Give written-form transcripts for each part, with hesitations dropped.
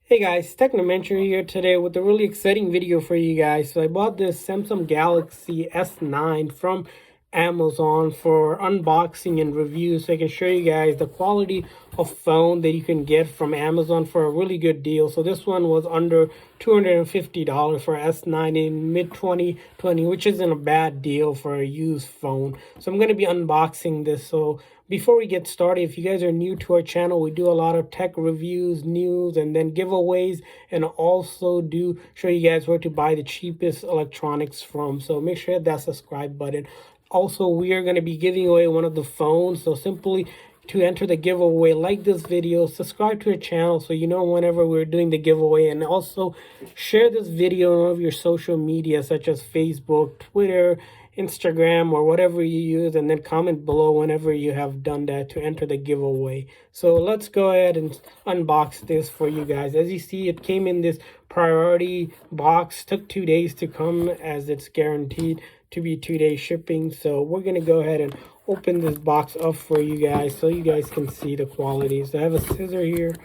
Hey guys, Technomentary here today with a really exciting video for you guys. So I bought this Samsung Galaxy S9 from Amazon for unboxing and review, so I can show you guys the quality of phone that you can get from Amazon for a really good deal. So this one was under $250 for S9 in mid 2020, which isn't a bad deal for a used phone. So I'm going to be unboxing this. So before we get started, if you guys are new to our channel, we do a lot of tech reviews, news, and then giveaways, and also do show you guys where to buy the cheapest electronics from. So make sure that subscribe button. Also, we are going to be giving away one of the phones. So simply to enter the giveaway, like this video, subscribe to our channel so you know whenever we're doing the giveaway, and also share this video on all of your social media such as Facebook, Twitter, Instagram, or whatever you use, and then comment below whenever you have done that to enter the giveaway. So let's go ahead and unbox this for you guys. As you see, it came in this priority box, took 2 days to come as it's guaranteed to be 2-day shipping. So we're gonna go ahead and open this box up for you guys so you guys can see the quality. So I have a scissor here.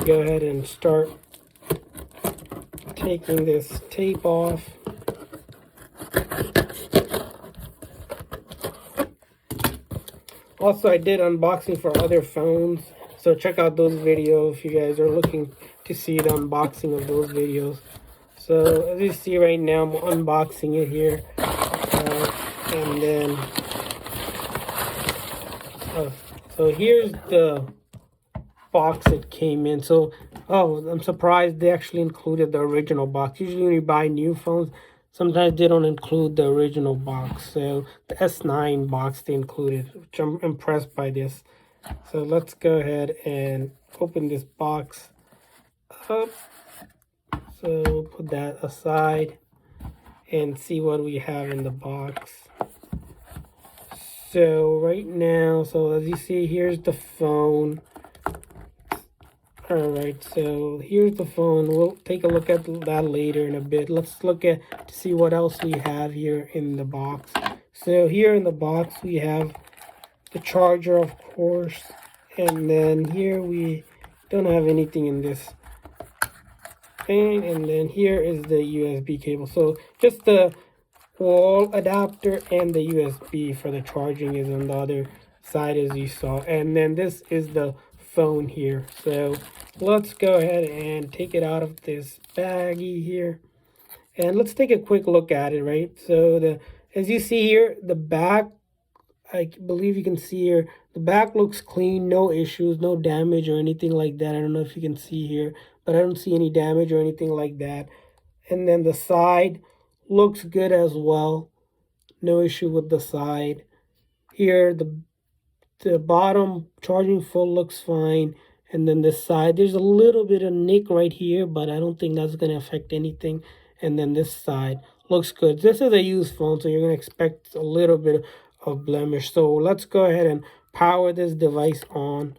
Go ahead and start taking this tape off. Also, I did unboxing for other phones, so check out those videos if you guys are looking to see the unboxing of those videos. So as you see right now, I'm unboxing it here, and then so here's the box it came in. So I'm surprised they actually included the original box. Usually when you buy new phones, sometimes they don't include the original box. So the S9 box they included, which I'm impressed by this. So let's go ahead and open this box up. So put that aside and see what we have in the box. So right now, so as you see, here's the phone. Alright, so here's the phone. We'll take a look at that later in a bit. Let's look at to see what else we have here in the box. So here in the box we have the charger, of course, and then here we don't have anything in this thing, and then here is the USB cable. So just the wall adapter and the USB for the charging is on the other side, as you saw, and then this is the phone here. So let's go ahead and take it out of this baggie here, and let's take a quick look at it. Right, so as you see here, the back, I believe you can see here, the back looks clean, no issues, no damage or anything like that. I don't know if you can see here, but I don't see any damage or anything like that. And then the side looks good as well, no issue with the side. Here the bottom charging full looks fine, and then this side there's a little bit of nick right here, but I don't think that's going to affect anything. And then this side looks good. This is a used phone, so you're going to expect a little bit of blemish. So let's go ahead and power this device on,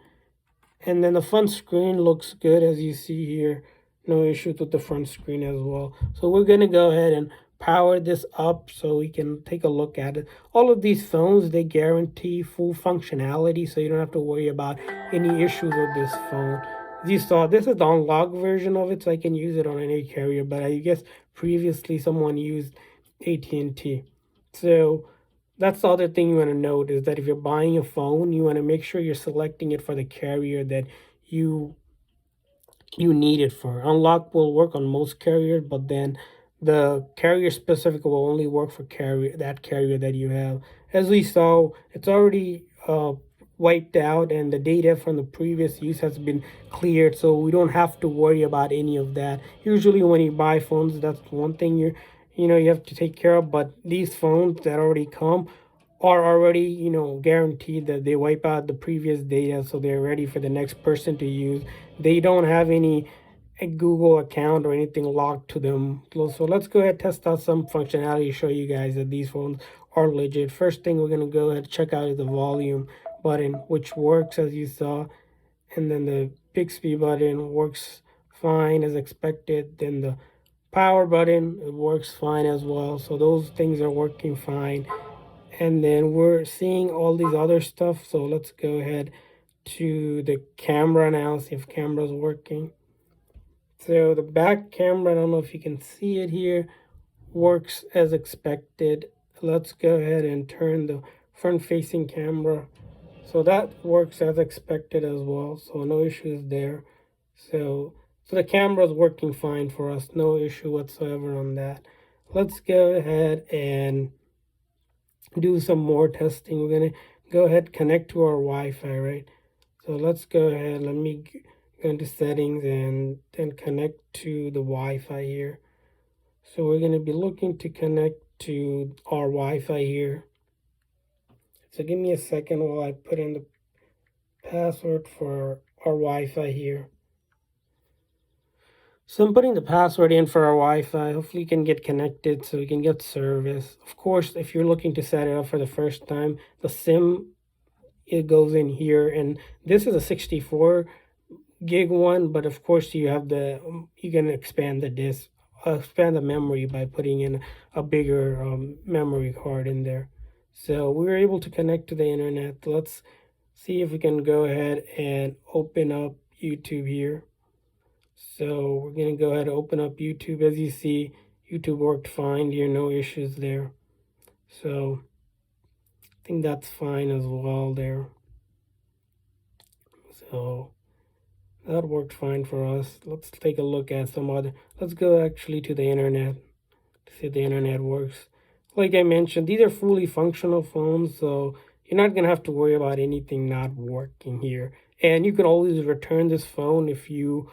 and then the front screen looks good, as you see here, no issues with the front screen as well. So we're going to go ahead and power this up so we can take a look at it. All of these phones, they guarantee full functionality, so you don't have to worry about any issues with this phone. As you saw, this is the unlocked version of it, so I can use it on any carrier, but I guess previously someone used AT&T. So that's the other thing you want to note, is that if you're buying a phone, you want to make sure you're selecting it for the carrier that you need it for. Unlock will work on most carriers, but then the carrier specific will only work for that carrier that you have. As we saw, it's already wiped out, and the data from the previous use has been cleared, so we don't have to worry about any of that. Usually when you buy phones, that's one thing you have to take care of, but these phones that already come are already guaranteed that they wipe out the previous data, so they're ready for the next person to use. They don't have any Google account or anything locked to them. So let's go ahead and test out some functionality to show you guys that these phones are legit. First thing we're going to go ahead and check out is the volume button, which works as you saw, and then the Bixby button works fine as expected. Then the power button, it works fine as well. So those things are working fine. And then we're seeing all these other stuff. So let's go ahead to the camera now, see if camera's working. So the back camera, I don't know if you can see it here, works as expected. Let's go ahead and turn the front facing camera. So that works as expected as well. So no issues there. So the camera is working fine for us. No issue whatsoever on that. Let's go ahead and do some more testing. We're going to go ahead connect to our Wi-Fi, right? So let's go ahead. Let me go into settings and then connect to the Wi-Fi here. So we're going to be looking to connect to our Wi-Fi here. So give me a second while I put in the password for our Wi-Fi here. So I'm putting the password in for our Wi-Fi. Hopefully you can get connected so we can get service. Of course, if you're looking to set it up for the first time, the SIM, it goes in here. And this is a 64 gig one, but of course you have you can expand the disk, expand the memory by putting in a bigger memory card in there. So we were able to connect to the internet. Let's see if we can go ahead and open up YouTube here. So we're going to go ahead and open up YouTube. As you see, YouTube worked fine here, no issues there. So I think that's fine as well there. So that worked fine for us. Let's take a look at some other. Let's go actually to the internet to see if the internet works. Like I mentioned, these are fully functional phones, so you're not going to have to worry about anything not working here. And you can always return this phone if you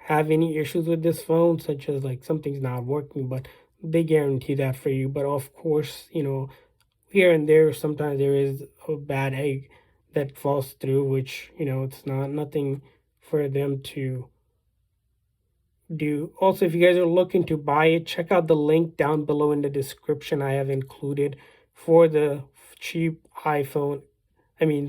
have any issues with this phone, such as like something's not working, but they guarantee that for you. But of course, here and there, sometimes there is a bad egg that falls through, which, it's nothing for them to do. Also, if you guys are looking to buy it, check out the link down below in the description. I have included for the cheap iPhone,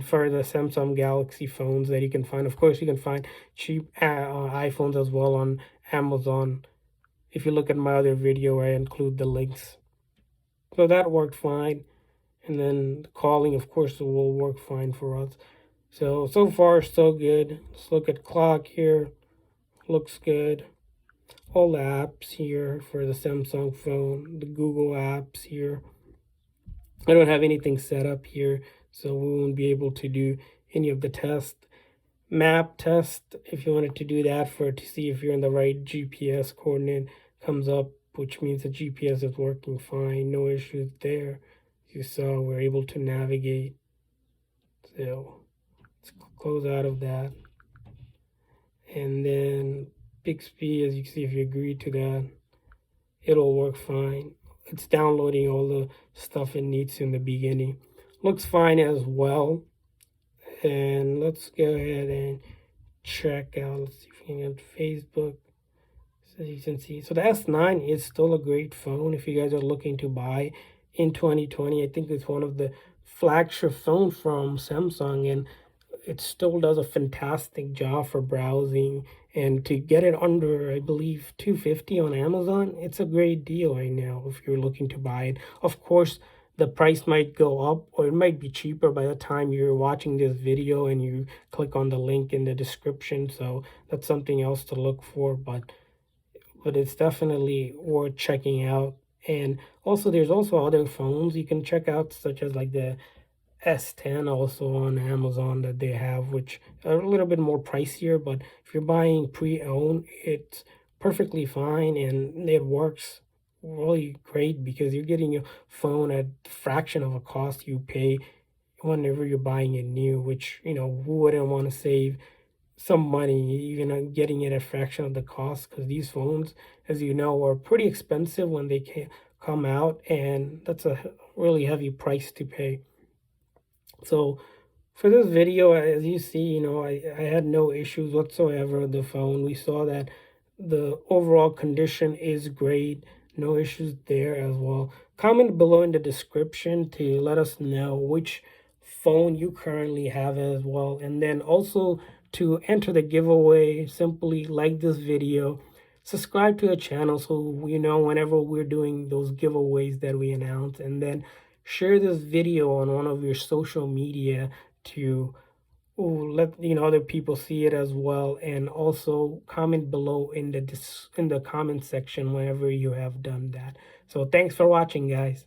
for the Samsung Galaxy phones that you can find. Of course, you can find cheap iPhones as well on Amazon. If you look at my other video, I include the links. So that worked fine. And then the calling, of course, will work fine for us. So far, so good. Let's look at clock here. Looks good. All the apps here for the Samsung phone, the Google apps here. I don't have anything set up here, so we won't be able to do any of the tests. Map test, if you wanted to do that to see if you're in the right GPS coordinate, comes up, which means the GPS is working fine, no issues there. As you saw, we're able to navigate. So let's close out of that. And then Bixby, as you can see, if you agree to that, it'll work fine. It's downloading all the stuff it needs in the beginning. Looks fine as well. And let's go ahead and check out. Let's see if we can get Facebook. So you can see, so the S9 is still a great phone if you guys are looking to buy in 2020. I think it's one of the flagship phones from Samsung, and it still does a fantastic job for browsing. And to get it under, I believe, $250 on Amazon, it's a great deal right now if you're looking to buy it. Of course, the price might go up, or it might be cheaper by the time you're watching this video and you click on the link in the description. So that's something else to look for, but it's definitely worth checking out. And also, there's also other phones you can check out, such as like the S10 also on Amazon that they have, which are a little bit more pricier, but if you're buying pre-owned, it's perfectly fine and it works really great because you're getting a phone at a fraction of a cost you pay whenever you're buying it new, which, who wouldn't want to save some money even on getting it at a fraction of the cost, because these phones, as you know, are pretty expensive when they come out, and that's a really heavy price to pay. So for this video, as you see, I had no issues whatsoever with the phone. We saw that the overall condition is great. No issues there as well. Comment below in the description to let us know which phone you currently have as well. And then also to enter the giveaway, simply like this video, subscribe to the channel so you know whenever we're doing those giveaways that we announce, and then share this video on one of your social media to let other people see it as well, and also comment below in the comment section whenever you have done that. So thanks for watching, guys.